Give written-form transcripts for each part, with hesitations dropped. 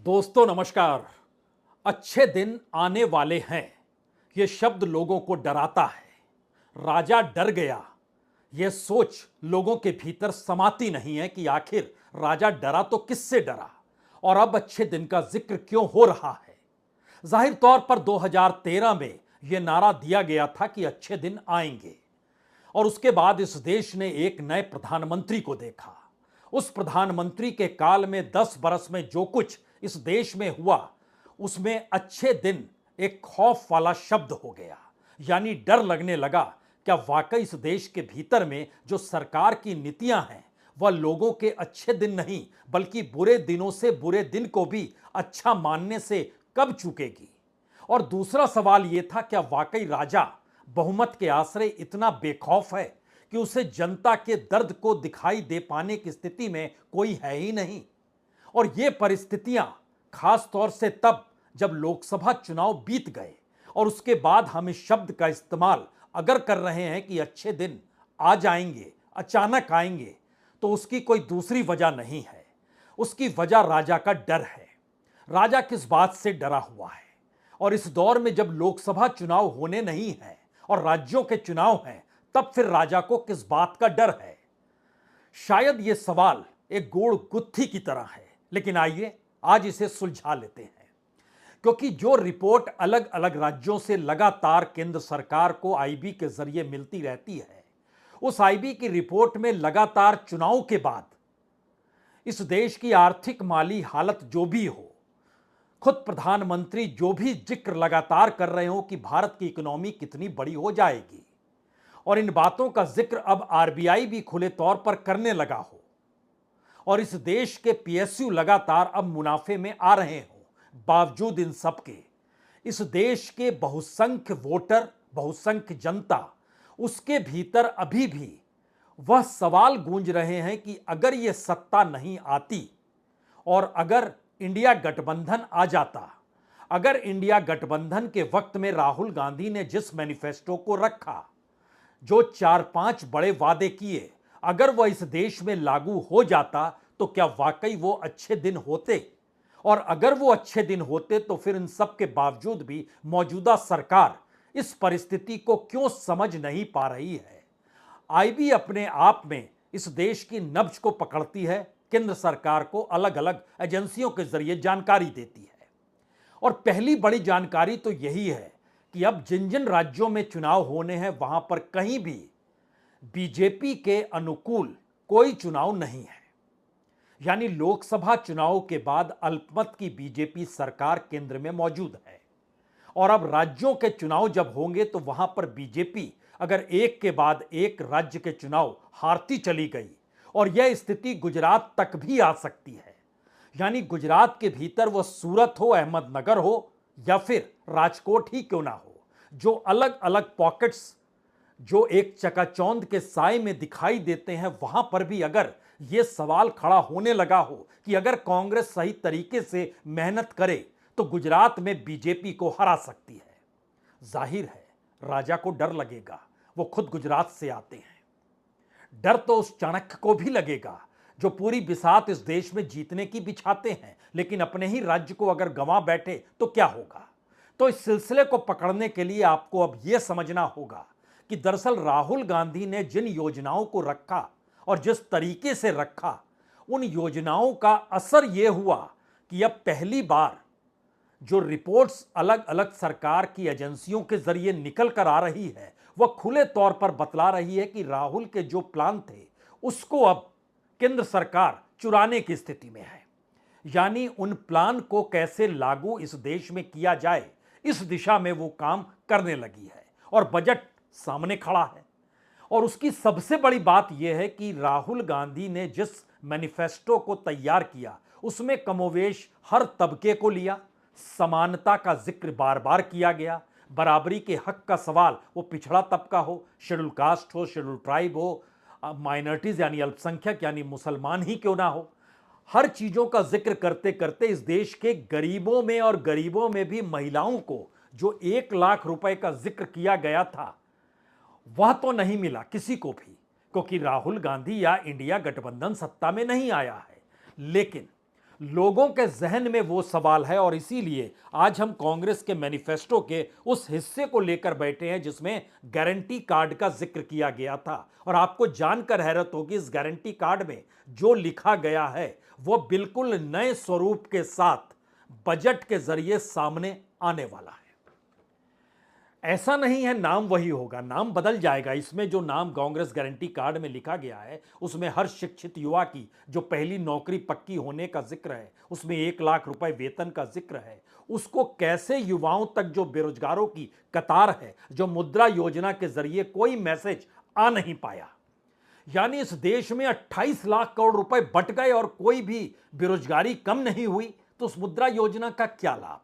दोस्तों नमस्कार। अच्छे दिन आने वाले हैं, ये शब्द लोगों को डराता है। राजा डर गया, ये सोच लोगों के भीतर समाती नहीं है कि आखिर राजा डरा तो किससे डरा और अब अच्छे दिन का जिक्र क्यों हो रहा है। जाहिर तौर पर 2013 में यह नारा दिया गया था कि अच्छे दिन आएंगे और उसके बाद इस देश ने एक नए प्रधानमंत्री को देखा। उस प्रधानमंत्री के काल में 10 बरस में जो कुछ इस देश में हुआ, उसमें अच्छे दिन एक खौफ वाला शब्द हो गया। यानी डर लगने लगा, क्या वाकई इस देश के भीतर में जो सरकार की नीतियां हैं वह लोगों के अच्छे दिन नहीं बल्कि बुरे दिनों से बुरे दिन को भी अच्छा मानने से कब चूकेगी। और दूसरा सवाल यह था, क्या वाकई राजा बहुमत के आश्रय इतना बेखौफ है कि उसे जनता के दर्द को दिखाई दे पाने की स्थिति में कोई है ही नहीं। और ये परिस्थितियां खास तौर से तब जब लोकसभा चुनाव बीत गए और उसके बाद हम इस शब्द का इस्तेमाल अगर कर रहे हैं कि अच्छे दिन आ जाएंगे, अचानक आएंगे, तो उसकी कोई दूसरी वजह नहीं है। उसकी वजह राजा का डर है। राजा किस बात से डरा हुआ है? और इस दौर में जब लोकसभा चुनाव होने नहीं है और राज्यों के चुनाव हैं, तब फिर राजा को किस बात का डर है? शायद यह सवाल एक गोल गुत्थी की तरह है, लेकिन आइए आज इसे सुलझा लेते हैं। क्योंकि जो रिपोर्ट अलग अलग राज्यों से लगातार केंद्र सरकार को आईबी के जरिए मिलती रहती है, उस आईबी की रिपोर्ट में लगातार चुनाव के बाद इस देश की आर्थिक माली हालत जो भी हो, खुद प्रधानमंत्री जो भी जिक्र लगातार कर रहे हो कि भारत की इकोनॉमी कितनी बड़ी हो जाएगी, और इन बातों का जिक्र अब आरबीआई भी खुले तौर पर करने लगा हो, और इस देश के पीएसयू लगातार अब मुनाफे में आ रहे हो, बावजूद इन सब के इस देश के बहुसंख्य वोटर, बहुसंख्य जनता, उसके भीतर अभी भी वह सवाल गूंज रहे हैं कि अगर यह सत्ता नहीं आती और अगर इंडिया गठबंधन आ जाता, अगर इंडिया गठबंधन के वक्त में राहुल गांधी ने जिस मैनिफेस्टो को रखा, जो 4-5 बड़े वादे किए, अगर वह इस देश में लागू हो जाता तो क्या वाकई वो अच्छे दिन होते? और अगर वो अच्छे दिन होते तो फिर इन सब के बावजूद भी मौजूदा सरकार इस परिस्थिति को क्यों समझ नहीं पा रही है? आईबी अपने आप में इस देश की नब्ज को पकड़ती है, केंद्र सरकार को अलग अलग एजेंसियों के जरिए जानकारी देती है। और पहली बड़ी जानकारी तो यही है कि अब जिन जिन राज्यों में चुनाव होने हैं वहां पर कहीं भी बीजेपी के अनुकूल कोई चुनाव नहीं है। यानी लोकसभा चुनाव के बाद अल्पमत की बीजेपी सरकार केंद्र में मौजूद है, और अब राज्यों के चुनाव जब होंगे तो वहां पर बीजेपी अगर एक के बाद एक राज्य के चुनाव हारती चली गई, और यह स्थिति गुजरात तक भी आ सकती है। यानी गुजरात के भीतर वह सूरत हो, अहमदनगर हो या फिर राजकोट ही क्यों ना हो, जो अलग अलग पॉकेट्स जो एक चकाचौंध के साए में दिखाई देते हैं, वहां पर भी अगर यह सवाल खड़ा होने लगा हो कि अगर कांग्रेस सही तरीके से मेहनत करे तो गुजरात में बीजेपी को हरा सकती है। जाहिर है राजा को डर लगेगा, वो खुद गुजरात से आते हैं। डर तो उस चाणक्य को भी लगेगा जो पूरी बिसात इस देश में जीतने की बिछाते हैं, लेकिन अपने ही राज्य को अगर गंवा बैठे तो क्या होगा। तो इस सिलसिले को पकड़ने के लिए आपको अब यह समझना होगा कि दरअसल राहुल गांधी ने जिन योजनाओं को रखा और जिस तरीके से रखा, उन योजनाओं का असर यह हुआ कि अब पहली बार जो रिपोर्ट्स अलग अलग सरकार की एजेंसियों के जरिए निकल कर आ रही है, वह खुले तौर पर बतला रही है कि राहुल के जो प्लान थे उसको अब केंद्र सरकार चुराने की स्थिति में है। यानी उन प्लान को कैसे लागू इस देश में किया जाए, इस दिशा में वो काम करने लगी है, और बजट सामने खड़ा है। और उसकी सबसे बड़ी बात यह है कि राहुल गांधी ने जिस मैनिफेस्टो को तैयार किया उसमें कमोवेश हर तबके को लिया, समानता का जिक्र बार बार किया गया, बराबरी के हक का सवाल, वो पिछड़ा तबका हो, शेड्यूल कास्ट हो, शेड्यूल ट्राइब हो, माइनॉरिटीज यानी अल्पसंख्यक यानी मुसलमान ही क्यों ना हो, हर चीजों का जिक्र करते करते इस देश के गरीबों में और गरीबों में भी महिलाओं को जो 1 लाख रुपए का जिक्र किया गया था, वह तो नहीं मिला किसी को भी, क्योंकि राहुल गांधी या इंडिया गठबंधन सत्ता में नहीं आया है। लेकिन लोगों के जहन में वो सवाल है और इसीलिए आज हम कांग्रेस के मैनिफेस्टो के उस हिस्से को लेकर बैठे हैं जिसमें गारंटी कार्ड का जिक्र किया गया था। और आपको जानकर हैरत होगी, इस गारंटी कार्ड में जो लिखा गया है वो बिल्कुल नए स्वरूप के साथ बजट के जरिए सामने आने वाला है। ऐसा नहीं है नाम वही होगा, नाम बदल जाएगा। इसमें जो नाम कांग्रेस गारंटी कार्ड में लिखा गया है उसमें हर शिक्षित युवा की जो पहली नौकरी पक्की होने का जिक्र है, उसमें 1 लाख रुपए वेतन का जिक्र है। उसको कैसे युवाओं तक जो बेरोजगारों की कतार है, जो मुद्रा योजना के जरिए कोई मैसेज आ नहीं पाया, यानी इस देश में 28 लाख करोड़ रुपए बट गए और कोई भी बेरोजगारी कम नहीं हुई, तो उस मुद्रा योजना का क्या लाभ।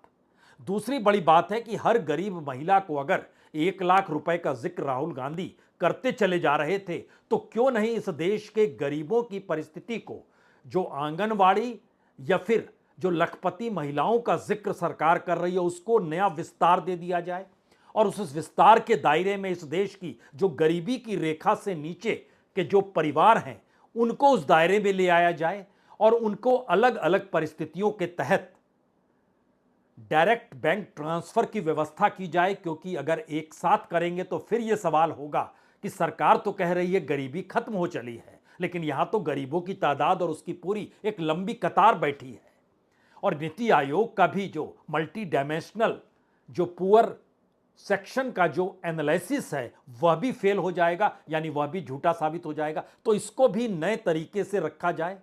दूसरी बड़ी बात है कि हर गरीब महिला को अगर 1 लाख रुपए का जिक्र राहुल गांधी करते चले जा रहे थे, तो क्यों नहीं इस देश के गरीबों की परिस्थिति को, जो आंगनवाड़ी या फिर जो लखपति महिलाओं का जिक्र सरकार कर रही है, उसको नया विस्तार दे दिया जाए और उस विस्तार के दायरे में इस देश की जो गरीबी की रेखा से नीचे के जो परिवार हैं उनको उस दायरे में ले आया जाए और उनको अलग अलग परिस्थितियों के तहत डायरेक्ट बैंक ट्रांसफर की व्यवस्था की जाए। क्योंकि अगर एक साथ करेंगे तो फिर यह सवाल होगा कि सरकार तो कह रही है गरीबी खत्म हो चली है, लेकिन यहां तो गरीबों की तादाद और उसकी पूरी एक लंबी कतार बैठी है। और नीति आयोग का भी जो मल्टी डायमेंशनल जो पुअर सेक्शन का जो एनालिसिस है वह भी फेल हो जाएगा, यानी वह भी झूठा साबित हो जाएगा। तो इसको भी नए तरीके से रखा जाए।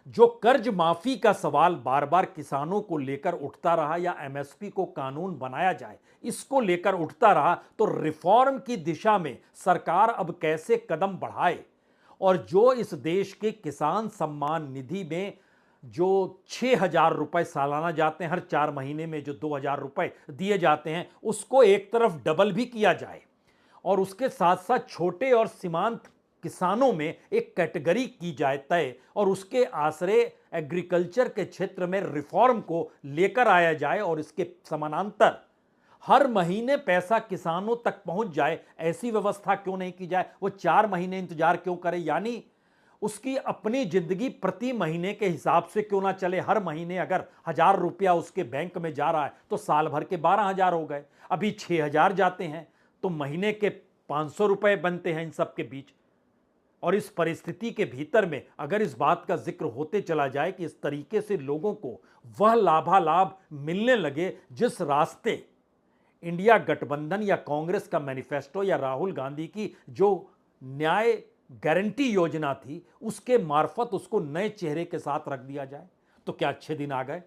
जो कर्ज माफी का सवाल बार बार किसानों को लेकर उठता रहा या एमएसपी को कानून बनाया जाए इसको लेकर उठता रहा, तो रिफॉर्म की दिशा में सरकार अब कैसे कदम बढ़ाए। और जो इस देश के किसान सम्मान निधि में जो 6,000 रुपए सालाना जाते हैं, हर 4 महीने में जो 2,000 रुपए दिए जाते हैं, उसको एक तरफ डबल भी किया जाए और उसके साथ साथ छोटे और सीमांत किसानों में एक कैटेगरी की जाए तय और उसके आसरे एग्रीकल्चर के क्षेत्र में रिफॉर्म को लेकर आया जाए और इसके समानांतर हर महीने पैसा किसानों तक पहुंच जाए, ऐसी व्यवस्था क्यों नहीं की जाए। वो 4 महीने इंतजार क्यों करे, यानी उसकी अपनी जिंदगी प्रति महीने के हिसाब से क्यों ना चले। हर महीने अगर 1,000 रुपया उसके बैंक में जा रहा है तो साल भर के 12,000 हो गए, अभी 6,000 जाते हैं तो महीने के 500 रुपए बनते हैं इन सब के बीच। और इस परिस्थिति के भीतर में अगर इस बात का जिक्र होते चला जाए कि इस तरीके से लोगों को वह लाभालाभ मिलने लगे जिस रास्ते इंडिया गठबंधन या कांग्रेस का मैनिफेस्टो या राहुल गांधी की जो न्याय गारंटी योजना थी उसके मार्फत उसको नए चेहरे के साथ रख दिया जाए, तो क्या अच्छे दिन आ गए।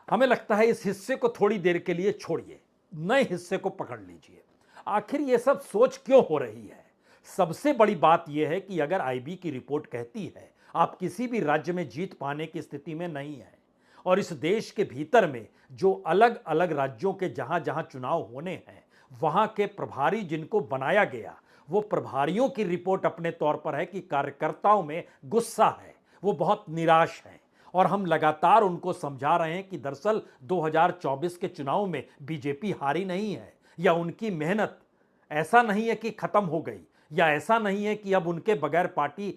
हमें लगता है इस हिस्से को थोड़ी देर के लिए छोड़िए, नए हिस्से को पकड़ लीजिए। आखिर यह सब सोच क्यों हो रही है। सबसे बड़ी बात यह है कि अगर आईबी की रिपोर्ट कहती है आप किसी भी राज्य में जीत पाने की स्थिति में नहीं है और इस देश के भीतर में जो अलग अलग राज्यों के जहां जहां चुनाव होने हैं वहां के प्रभारी जिनको बनाया गया, वो प्रभारियों की रिपोर्ट अपने तौर पर है कि कार्यकर्ताओं में गुस्सा है, वो बहुत निराश हैं और हम लगातार उनको समझा रहे हैं कि दरअसल 2024 के चुनाव में बीजेपी हारी नहीं है या उनकी मेहनत ऐसा नहीं है कि खत्म हो गई या ऐसा नहीं है कि अब उनके बगैर पार्टी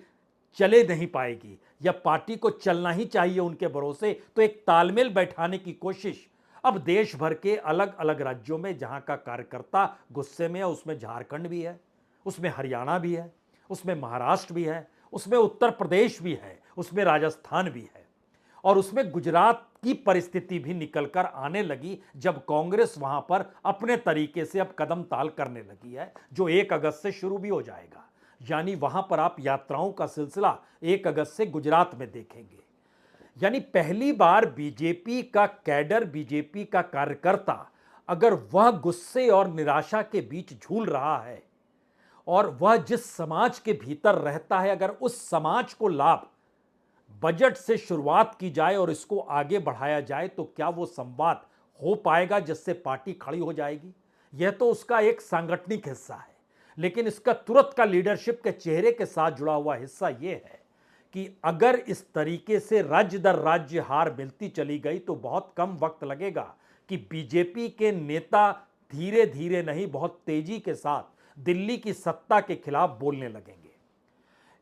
चले नहीं पाएगी या पार्टी को चलना ही चाहिए उनके भरोसे। तो एक तालमेल बैठाने की कोशिश अब देश भर के अलग अलग राज्यों में जहां का कार्यकर्ता गुस्से में है, उसमें झारखंड भी है, उसमें हरियाणा भी है, उसमें महाराष्ट्र भी है, उसमें उत्तर प्रदेश भी है, उसमें राजस्थान भी है और उसमें गुजरात की परिस्थिति भी निकलकर आने लगी जब कांग्रेस वहां पर अपने तरीके से अब कदम ताल करने लगी है, जो 1 अगस्त से शुरू भी हो जाएगा। यानी वहां पर आप यात्राओं का सिलसिला 1 अगस्त से गुजरात में देखेंगे। यानी पहली बार बीजेपी का कैडर, बीजेपी का कार्यकर्ता अगर वह गुस्से और निराशा के बीच झूल रहा है और वह जिस समाज के भीतर रहता है, अगर उस समाज को लाभ बजट से शुरुआत की जाए और इसको आगे बढ़ाया जाए तो क्या वो संवाद हो पाएगा जिससे पार्टी खड़ी हो जाएगी। यह तो उसका एक सांगठनिक हिस्सा है, लेकिन इसका तुरंत का लीडरशिप के चेहरे के साथ जुड़ा हुआ हिस्सा यह है कि अगर इस तरीके से राज्य दर राज्य हार मिलती चली गई तो बहुत कम वक्त लगेगा कि बीजेपी के नेता धीरे धीरे नहीं बहुत तेजी के साथ दिल्ली की सत्ता के खिलाफ बोलने लगेंगे।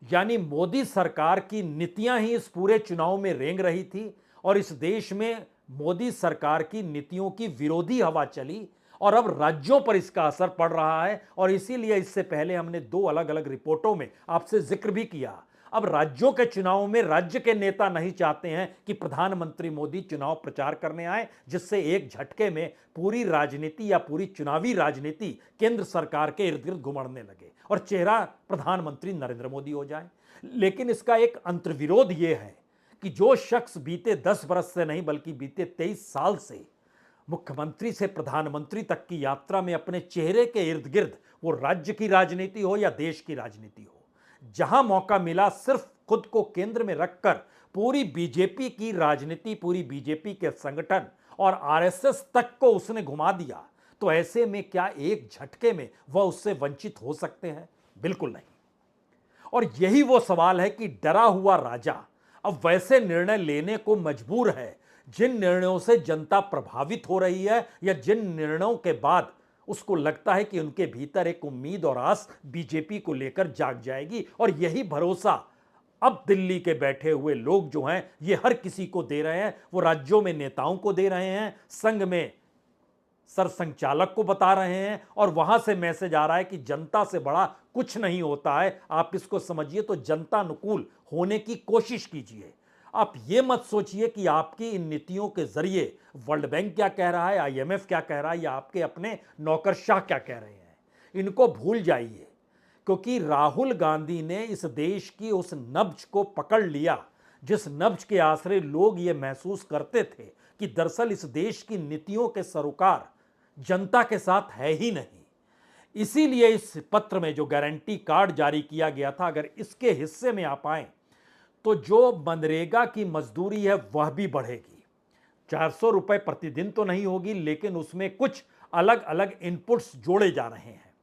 यानी मोदी सरकार की नीतियां ही इस पूरे चुनाव में रेंग रही थी और इस देश में मोदी सरकार की नीतियों की विरोधी हवा चली और अब राज्यों पर इसका असर पड़ रहा है। और इसीलिए इससे पहले हमने दो अलग अलग रिपोर्टों में आपसे जिक्र भी किया, अब राज्यों के चुनाव में राज्य के नेता नहीं चाहते हैं कि प्रधानमंत्री मोदी चुनाव प्रचार करने आए, जिससे एक झटके में पूरी राजनीति या पूरी चुनावी राजनीति केंद्र सरकार के इर्द गिर्द घुमड़ने लगे और चेहरा प्रधानमंत्री नरेंद्र मोदी हो जाए। लेकिन इसका एक अंतर्विरोध यह है कि जो शख्स बीते 10 बरस से नहीं बल्कि बीते 23 साल से मुख्यमंत्री से प्रधानमंत्री तक की यात्रा में अपने चेहरे के इर्द गिर्द, वो राज्य की राजनीति हो या देश की राजनीति हो, जहां मौका मिला सिर्फ खुद को केंद्र में रखकर पूरी बीजेपी की राजनीति, पूरी बीजेपी के संगठन और आरएसएस तक को उसने घुमा दिया, तो ऐसे में क्या एक झटके में वह उससे वंचित हो सकते हैं? बिल्कुल नहीं। और यही वो सवाल है कि डरा हुआ राजा अब वैसे निर्णय लेने को मजबूर है जिन निर्णयों से जनता प्रभावित हो रही है या जिन निर्णयों के बाद उसको लगता है कि उनके भीतर एक उम्मीद और आस बीजेपी को लेकर जाग जाएगी। और यही भरोसा अब दिल्ली के बैठे हुए लोग जो हैं ये हर किसी को दे रहे हैं। वो राज्यों में नेताओं को दे रहे हैं, संघ में सरसंघचालक को बता रहे हैं और वहां से मैसेज आ रहा है कि जनता से बड़ा कुछ नहीं होता है। आप इसको समझिए तो जनता अनुकूल होने की कोशिश कीजिए। आप ये मत सोचिए कि आपकी इन नीतियों के जरिए वर्ल्ड बैंक क्या कह रहा है, आईएमएफ क्या कह रहा है या आपके अपने नौकरशाह क्या कह रहे हैं। इनको भूल जाइए, क्योंकि राहुल गांधी ने इस देश की उस नब्ज को पकड़ लिया जिस नब्ज के आसरे लोग ये महसूस करते थे कि दरअसल इस देश की नीतियों के सरोकार जनता के साथ है ही नहीं। इसीलिए इस पत्र में जो गारंटी कार्ड जारी किया गया था, अगर इसके हिस्से में आप आए तो जो मनरेगा की मजदूरी है वह भी बढ़ेगी। 400 रुपए प्रतिदिन तो नहीं होगी, लेकिन उसमें कुछ अलग अलग इनपुट्स जोड़े जा रहे हैं।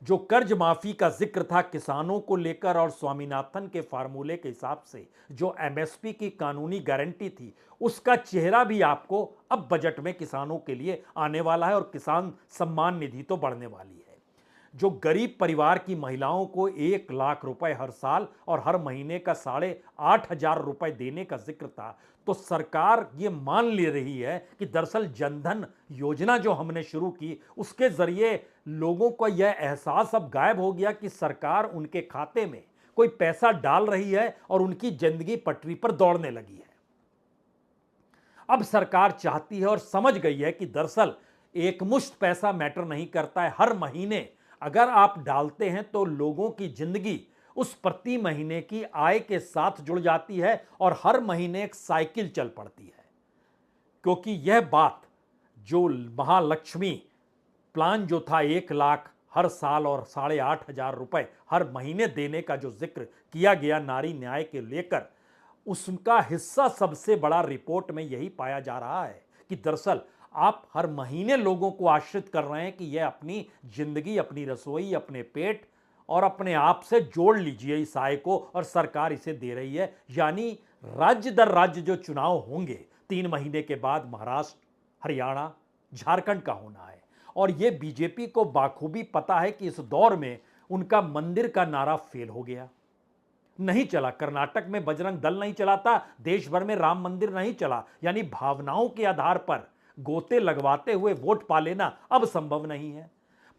जो कर्ज माफी का जिक्र था किसानों को लेकर और स्वामीनाथन के फार्मूले के हिसाब से जो एमएसपी की कानूनी गारंटी थी, उसका चेहरा भी आपको अब बजट में किसानों के लिए आने वाला है और किसान सम्मान निधि तो बढ़ने वाली है। जो गरीब परिवार की महिलाओं को 1 लाख रुपए हर साल और हर महीने का 8,500 रुपए देने का जिक्र था, तो सरकार ये मान ले रही है कि दरअसल जनधन योजना जो हमने शुरू की उसके जरिए लोगों को यह एहसास अब गायब हो गया कि सरकार उनके खाते में कोई पैसा डाल रही है और उनकी जिंदगी पटरी पर दौड़ने लगी है। अब सरकार चाहती है और समझ गई है कि दरअसल एकमुश्त पैसा मैटर नहीं करता है। हर महीने अगर आप डालते हैं तो लोगों की जिंदगी उस प्रति महीने की आय के साथ जुड़ जाती है और हर महीने एक साइकिल चल पड़ती है। क्योंकि यह बात जो महालक्ष्मी प्लान जो था 1 लाख हर साल और 8,500 रुपए हर महीने देने का जो जिक्र किया गया नारी न्याय के लेकर, उसका हिस्सा सबसे बड़ा रिपोर्ट में यही पाया जा रहा है कि दरअसल आप हर महीने लोगों को आश्रित कर रहे हैं कि यह अपनी जिंदगी, अपनी रसोई, अपने पेट और अपने आप से जोड़ लीजिए इस आय को, और सरकार इसे दे रही है। यानी राज्य दर राज्य जो चुनाव होंगे 3 महीने के बाद महाराष्ट्र, हरियाणा, झारखंड का होना है। और यह बीजेपी को बाखूबी पता है कि इस दौर में उनका मंदिर का नारा फेल हो गया, नहीं चला। कर्नाटक में बजरंग दल नहीं चलाता, देश भर में राम मंदिर नहीं चला। यानी भावनाओं के आधार पर गोते लगवाते हुए वोट पा लेना अब संभव नहीं है।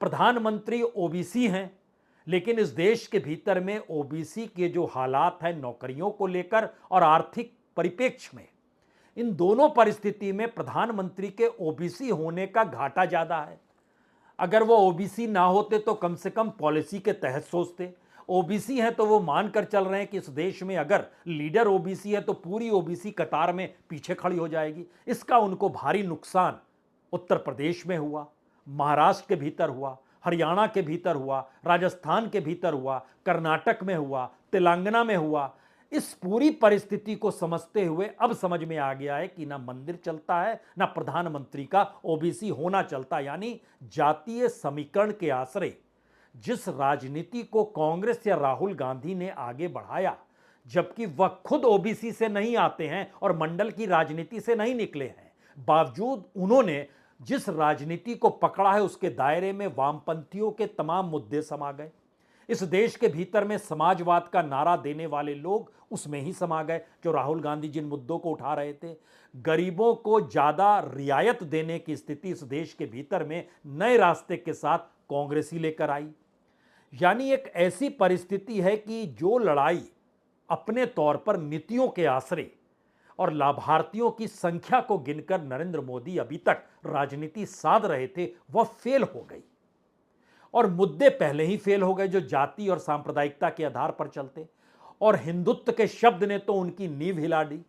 प्रधानमंत्री ओबीसी हैं, लेकिन इस देश के भीतर में ओबीसी के जो हालात हैं नौकरियों को लेकर और आर्थिक परिप्रेक्ष्य में, इन दोनों परिस्थिति में प्रधानमंत्री के ओबीसी होने का घाटा ज्यादा है। अगर वो ओबीसी ना होते तो कम से कम पॉलिसी के तहत सोचते। ओबीसी है तो वो मानकर चल रहे हैं कि इस देश में अगर लीडर ओबीसी है तो पूरी ओबीसी कतार में पीछे खड़ी हो जाएगी। इसका उनको भारी नुकसान उत्तर प्रदेश में हुआ, महाराष्ट्र के भीतर हुआ, हरियाणा के भीतर हुआ, राजस्थान के भीतर हुआ, कर्नाटक में हुआ, तेलंगाना में हुआ। इस पूरी परिस्थिति को समझते हुए अब समझ में आ गया है कि ना मंदिर चलता है, ना प्रधानमंत्री का ओबीसी होना चलता। यानी जातीय समीकरण के आश्रय जिस राजनीति को कांग्रेस या राहुल गांधी ने आगे बढ़ाया, जबकि वह खुद ओबीसी से नहीं आते हैं और मंडल की राजनीति से नहीं निकले हैं, बावजूद उन्होंने जिस राजनीति को पकड़ा है उसके दायरे में वामपंथियों के तमाम मुद्दे समा गए। इस देश के भीतर में समाजवाद का नारा देने वाले लोग उसमें ही समा गए। जो राहुल गांधी जिन मुद्दों को उठा रहे थे, गरीबों को ज्यादा रियायत देने की स्थिति इस देश के भीतर में नए रास्ते के साथ कांग्रेस ही लेकर आई। यानी एक ऐसी परिस्थिति है कि जो लड़ाई अपने तौर पर नीतियों के आश्रय और लाभार्थियों की संख्या को गिनकर नरेंद्र मोदी अभी तक राजनीति साध रहे थे, वह फेल हो गई। और मुद्दे पहले ही फेल हो गए जो जाति और सांप्रदायिकता के आधार पर चलते, और हिंदुत्व के शब्द ने तो उनकी नींव हिला दी।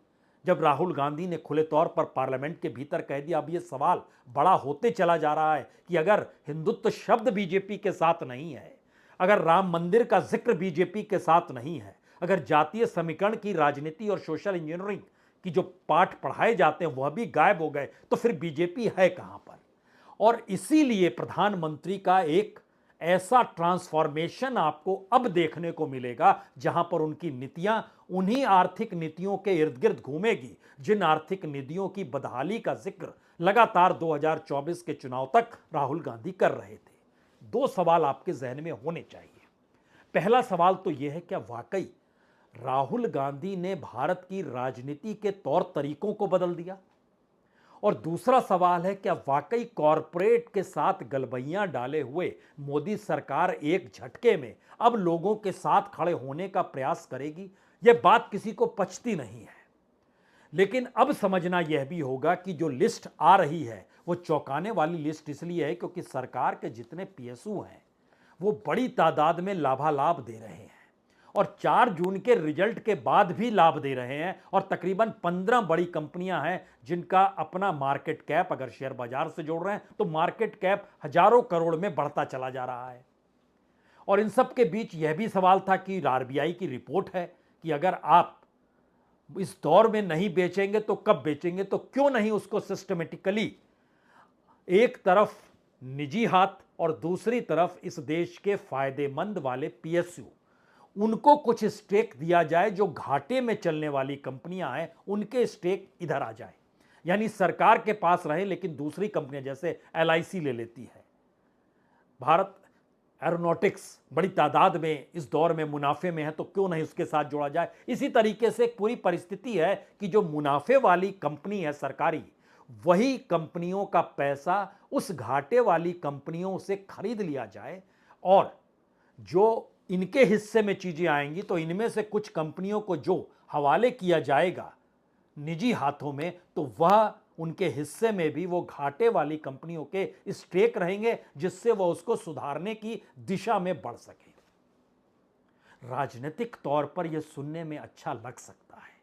जब राहुल गांधी ने खुले तौर पर पार्लियामेंट के भीतर कह दिया, अब यह सवाल बड़ा होते चला जा रहा है कि अगर हिंदुत्व शब्द बीजेपी के साथ नहीं है, अगर राम मंदिर का जिक्र बीजेपी के साथ नहीं है, अगर जातीय समीकरण की राजनीति और सोशल इंजीनियरिंग की जो पाठ पढ़ाए जाते हैं वह भी गायब हो गए, तो फिर बीजेपी है कहां पर। और इसीलिए प्रधानमंत्री का एक ऐसा ट्रांसफॉर्मेशन आपको अब देखने को मिलेगा जहां पर उनकी नीतियां उन्हीं आर्थिक नीतियों के इर्द गिर्द घूमेगी जिन आर्थिक नीतियों की बदहाली का जिक्र लगातार 2024 के चुनाव तक राहुल गांधी कर रहे थे। दो सवाल आपके जहन में होने चाहिए। पहला सवाल तो यह है, क्या वाकई राहुल गांधी ने भारत की राजनीति के तौर तरीकों को बदल दिया? और दूसरा सवाल है, क्या वाकई कॉरपोरेट के साथ गलबैयां डाले हुए मोदी सरकार एक झटके में अब लोगों के साथ खड़े होने का प्रयास करेगी? यह बात किसी को पचती नहीं है। लेकिन अब समझना यह भी होगा कि जो लिस्ट आ रही है वो चौंकाने वाली लिस्ट इसलिए है क्योंकि सरकार के जितने पीएसयू हैं वो बड़ी तादाद में लाभालाभ दे रहे हैं और 4 जून के रिजल्ट के बाद भी लाभ दे रहे हैं। और तकरीबन 15 बड़ी कंपनियां हैं जिनका अपना मार्केट कैप अगर शेयर बाजार से जोड़ रहे हैं तो मार्केट कैप हजारों करोड़ में बढ़ता चला जा रहा है। और इन सब के बीच यह भी सवाल था कि आरबीआई की रिपोर्ट है कि अगर आप इस दौर में नहीं बेचेंगे तो कब बेचेंगे, तो क्यों नहीं उसको सिस्टमेटिकली एक तरफ निजी हाथ और दूसरी तरफ इस देश के फायदेमंद वाले पीएसयू उनको कुछ स्टेक दिया जाए। जो घाटे में चलने वाली कंपनियां हैं उनके स्टेक इधर आ जाए, यानी सरकार के पास रहे लेकिन दूसरी कंपनियां जैसे एलआईसी ले लेती है, भारत एरोनॉटिक्स बड़ी तादाद में इस दौर में मुनाफे में है तो क्यों नहीं उसके साथ जोड़ा जाए। इसी तरीके से एक पूरी परिस्थिति है कि जो मुनाफे वाली कंपनी है सरकारी, वही कंपनियों का पैसा उस घाटे वाली कंपनियों से खरीद लिया जाए और जो इनके हिस्से में चीजें आएंगी तो इनमें से कुछ कंपनियों को जो हवाले किया जाएगा निजी हाथों में, तो वह उनके हिस्से में भी वो घाटे वाली कंपनियों के स्टेक रहेंगे जिससे वह उसको सुधारने की दिशा में बढ़ सके। राजनीतिक तौर पर यह सुनने में अच्छा लग सकता है,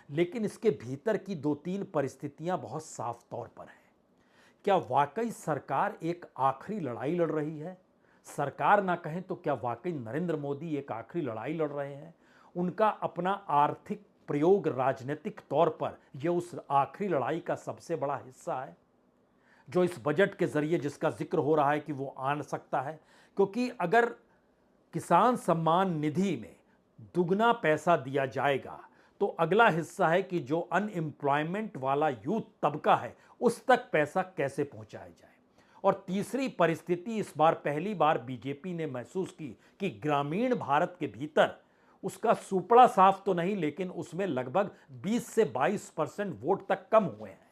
लेकिन इसके भीतर की 2-3 परिस्थितियां बहुत साफ तौर पर हैं। क्या वाकई सरकार एक आखिरी लड़ाई लड़ रही है? सरकार ना कहें तो क्या वाकई नरेंद्र मोदी एक आखिरी लड़ाई लड़ रहे हैं? उनका अपना आर्थिक प्रयोग राजनीतिक तौर पर यह उस आखिरी लड़ाई का सबसे बड़ा हिस्सा है जो इस बजट के जरिए जिसका जिक्र हो रहा है कि वो आन सकता है। क्योंकि अगर किसान सम्मान निधि में दुगना पैसा दिया जाएगा तो अगला हिस्सा है कि जो अनएम्प्लॉयमेंट वाला यूथ तबका है उस तक पैसा कैसे पहुंचाया जाए। और तीसरी परिस्थिति, इस बार पहली बार बीजेपी ने महसूस की कि ग्रामीण भारत के भीतर उसका सुपड़ा साफ तो नहीं लेकिन उसमें लगभग 20 से 22% वोट तक कम हुए हैं।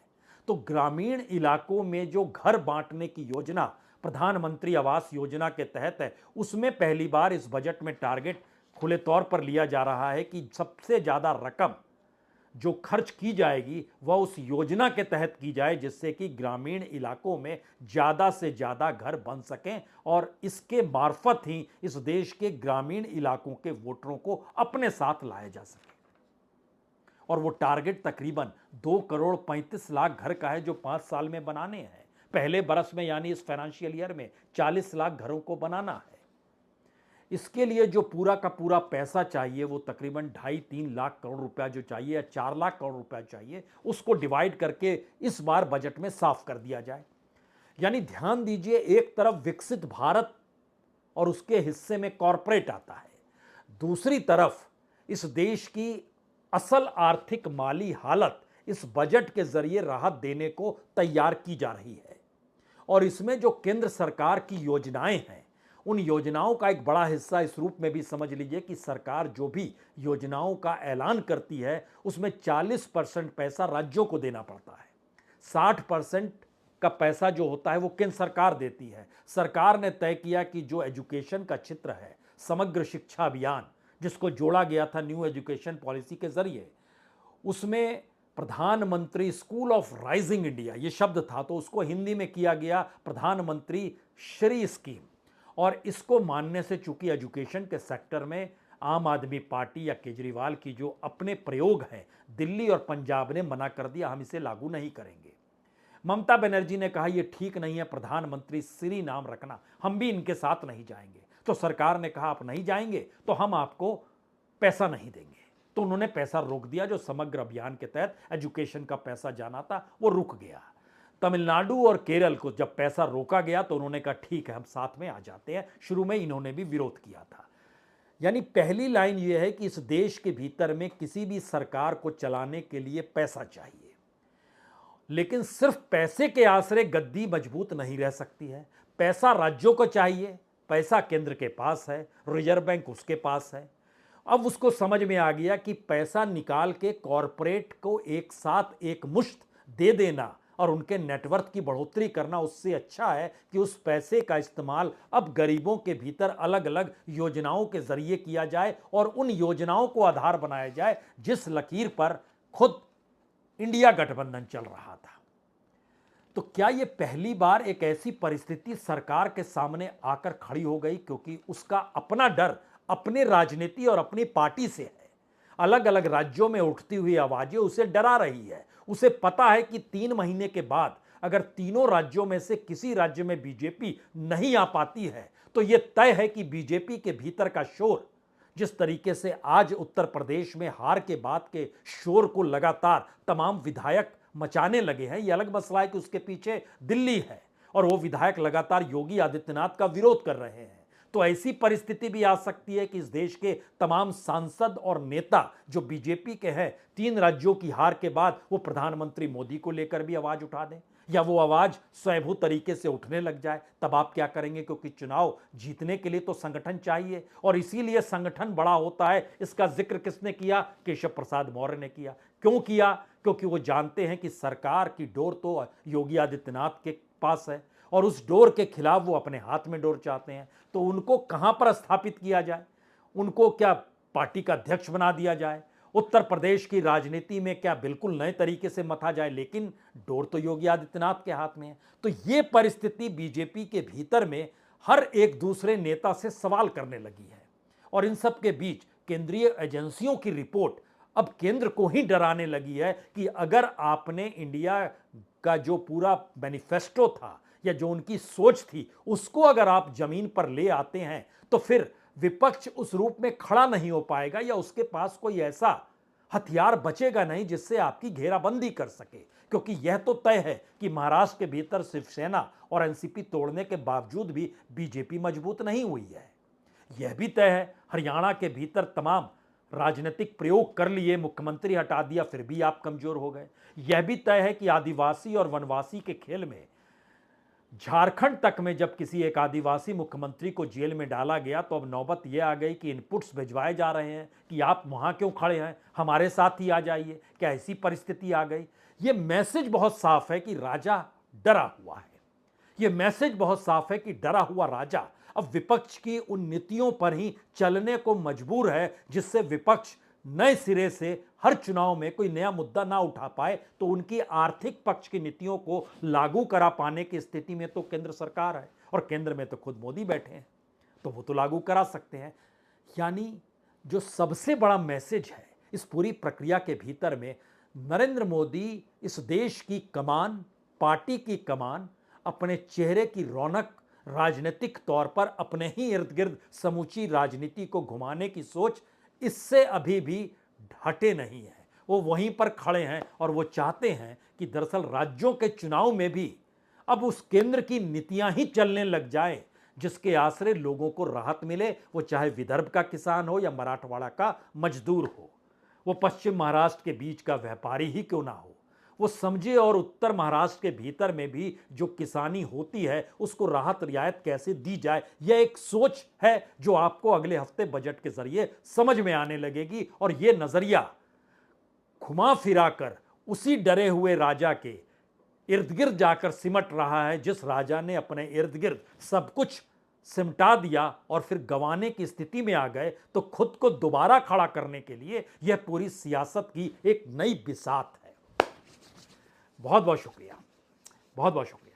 तो ग्रामीण इलाकों में जो घर बांटने की योजना प्रधानमंत्री आवास योजना के तहत है, उसमें पहली बार इस बजट में टारगेट खुले तौर पर लिया जा रहा है कि सबसे ज्यादा रकम जो खर्च की जाएगी वह उस योजना के तहत की जाए जिससे कि ग्रामीण इलाकों में ज़्यादा से ज़्यादा घर बन सकें और इसके मार्फत ही इस देश के ग्रामीण इलाकों के वोटरों को अपने साथ लाया जा सके। और वो टारगेट तकरीबन 2,35,00,000 घर का है जो 5 साल में बनाने हैं। पहले बरस में यानी इस फाइनेंशियल ईयर में 40 लाख घरों को बनाना है। इसके लिए जो पूरा का पूरा पैसा चाहिए वो तकरीबन 2.5-3 लाख करोड़ रुपया जो चाहिए या 4 लाख करोड़ रुपया चाहिए, उसको डिवाइड करके इस बार बजट में साफ कर दिया जाए। यानी ध्यान दीजिए, एक तरफ विकसित भारत और उसके हिस्से में कॉरपोरेट आता है, दूसरी तरफ इस देश की असल आर्थिक माली हालत इस बजट के जरिए राहत देने को तैयार की जा रही है। और इसमें जो केंद्र सरकार की योजनाएं हैं उन योजनाओं का एक बड़ा हिस्सा इस रूप में भी समझ लीजिए कि सरकार जो भी योजनाओं का ऐलान करती है उसमें 40% पैसा राज्यों को देना पड़ता है। 60% का पैसा जो होता है वो केंद्र सरकार देती है। सरकार ने तय किया कि जो एजुकेशन का चित्र है, समग्र शिक्षा अभियान जिसको जोड़ा गया था न्यू एजुकेशन पॉलिसी के जरिए, उसमें प्रधानमंत्री स्कूल ऑफ राइजिंग इंडिया ये शब्द था, तो उसको हिंदी में किया गया प्रधानमंत्री श्री स्कीम। और इसको मानने से चूंकि एजुकेशन के सेक्टर में आम आदमी पार्टी या केजरीवाल की जो अपने प्रयोग हैं, दिल्ली और पंजाब ने मना कर दिया, हम इसे लागू नहीं करेंगे। ममता बनर्जी ने कहा यह ठीक नहीं है प्रधानमंत्री श्री नाम रखना, हम भी इनके साथ नहीं जाएंगे। तो सरकार ने कहा आप नहीं जाएंगे तो हम आपको पैसा नहीं देंगे। तो उन्होंने पैसा रोक दिया, जो समग्र अभियान के तहत एजुकेशन का पैसा जाना था वो रुक गया। तमिलनाडु और केरल को जब पैसा रोका गया तो उन्होंने कहा ठीक है हम साथ में आ जाते हैं। शुरू में इन्होंने भी विरोध किया था। यानी पहली लाइन यह है कि इस देश के भीतर में किसी भी सरकार को चलाने के लिए पैसा चाहिए, लेकिन सिर्फ पैसे के आसरे गद्दी मजबूत नहीं रह सकती है। पैसा राज्यों को चाहिए, पैसा केंद्र के पास है, रिजर्व बैंक उसके पास है। अब उसको समझ में आ गया कि पैसा निकाल के कॉरपोरेट को एक साथ एक मुश्त दे देना और उनके नेटवर्थ की बढ़ोतरी करना उससे अच्छा है कि उस पैसे का इस्तेमाल अब गरीबों के भीतर अलग अलग योजनाओं के जरिए किया जाए और उन योजनाओं को आधार बनाया जाए जिस लकीर पर खुद इंडिया गठबंधन चल रहा था। तो क्या यह पहली बार एक ऐसी परिस्थिति सरकार के सामने आकर खड़ी हो गई क्योंकि उसका अपना डर अपने राजनीति और अपनी पार्टी से है। अलग अलग राज्यों में उठती हुई आवाजें उसे डरा रही है। उसे पता है कि 3 महीने के बाद अगर तीनों राज्यों में से किसी राज्य में बीजेपी नहीं आ पाती है तो यह तय है कि बीजेपी के भीतर का शोर, जिस तरीके से आज उत्तर प्रदेश में हार के बाद के शोर को लगातार तमाम विधायक मचाने लगे हैं, यह अलग मसला है कि उसके पीछे दिल्ली है और वो विधायक लगातार योगी आदित्यनाथ का विरोध कर रहे हैं। तो ऐसी परिस्थिति भी आ सकती है कि इस देश के तमाम सांसद और नेता जो बीजेपी के हैं, 3 राज्यों की हार के बाद वो प्रधानमंत्री मोदी को लेकर भी आवाज उठा दें या वो आवाज स्वयं तरीके से उठने लग जाए। तब आप क्या करेंगे? क्योंकि चुनाव जीतने के लिए तो संगठन चाहिए और इसीलिए संगठन बड़ा होता है। इसका जिक्र किसने किया? केशव प्रसाद मौर्य ने किया। क्यों किया? क्योंकि वो जानते हैं कि सरकार की डोर तो योगी आदित्यनाथ के पास है और उस डोर के खिलाफ वो अपने हाथ में डोर चाहते हैं। तो उनको कहां पर स्थापित किया जाए? उनको क्या पार्टी का अध्यक्ष बना दिया जाए? उत्तर प्रदेश की राजनीति में क्या बिल्कुल नए तरीके से मथा जाए? लेकिन डोर तो योगी आदित्यनाथ के हाथ में है। तो ये परिस्थिति बीजेपी के भीतर में हर एक दूसरे नेता से सवाल करने लगी है और इन सब के बीच केंद्रीय एजेंसियों की रिपोर्ट अब केंद्र को ही डराने लगी है कि अगर आपने इंडिया का जो पूरा मैनिफेस्टो था या जो उनकी सोच थी उसको अगर आप जमीन पर ले आते हैं तो फिर विपक्ष उस रूप में खड़ा नहीं हो पाएगा या उसके पास कोई ऐसा हथियार बचेगा नहीं जिससे आपकी घेराबंदी कर सके। क्योंकि यह तो तय है कि महाराष्ट्र के भीतर शिवसेना और एनसीपी तोड़ने के बावजूद भी बीजेपी मजबूत नहीं हुई है। यह भी तय है हरियाणा के भीतर तमाम राजनीतिक प्रयोग कर लिए, मुख्यमंत्री हटा दिया, फिर भी आप कमजोर हो गए। यह भी तय है कि आदिवासी और वनवासी के खेल में झारखंड तक में जब किसी एक आदिवासी मुख्यमंत्री को जेल में डाला गया तो अब नौबत यह आ गई कि इनपुट्स भिजवाए जा रहे हैं कि आप वहां क्यों खड़े हैं, हमारे साथ ही आ जाइए। क्या ऐसी परिस्थिति आ गई? यह मैसेज बहुत साफ है कि राजा डरा हुआ है। यह मैसेज बहुत साफ है कि डरा हुआ राजा अब विपक्ष की उन नीतियों पर ही चलने को मजबूर है जिससे विपक्ष नए सिरे से हर चुनाव में कोई नया मुद्दा ना उठा पाए। तो उनकी आर्थिक पक्ष की नीतियों को लागू करा पाने की स्थिति में तो केंद्र सरकार है और केंद्र में तो खुद मोदी बैठे हैं, तो वो तो लागू करा सकते हैं। यानी जो सबसे बड़ा मैसेज है इस पूरी प्रक्रिया के भीतर में, नरेंद्र मोदी इस देश की कमान, पार्टी की कमान, अपने चेहरे की रौनक राजनीतिक तौर पर अपने ही इर्द गिर्द समूची राजनीति को घुमाने की सोच, इससे अभी भी हटे नहीं है। वो वहीं पर खड़े हैं और वो चाहते हैं कि दरअसल राज्यों के चुनाव में भी अब उस केंद्र की नीतियां ही चलने लग जाएं जिसके आसरे लोगों को राहत मिले। वो चाहे विदर्भ का किसान हो या मराठवाड़ा का मजदूर हो, वो पश्चिम महाराष्ट्र के बीच का व्यापारी ही क्यों ना हो, वो समझे और उत्तर महाराष्ट्र के भीतर में भी जो किसानी होती है उसको राहत रियायत कैसे दी जाए, यह एक सोच है जो आपको अगले हफ्ते बजट के जरिए समझ में आने लगेगी। और यह नजरिया घुमा फिरा कर उसी डरे हुए राजा के इर्द गिर्द जाकर सिमट रहा है जिस राजा ने अपने इर्द गिर्द सब कुछ सिमटा दिया और फिर गंवाने की स्थिति में आ गए। तो खुद को दोबारा खड़ा करने के लिए यह पूरी सियासत की एक नई बिसात है। बहुत बहुत शुक्रिया, बहुत बहुत शुक्रिया।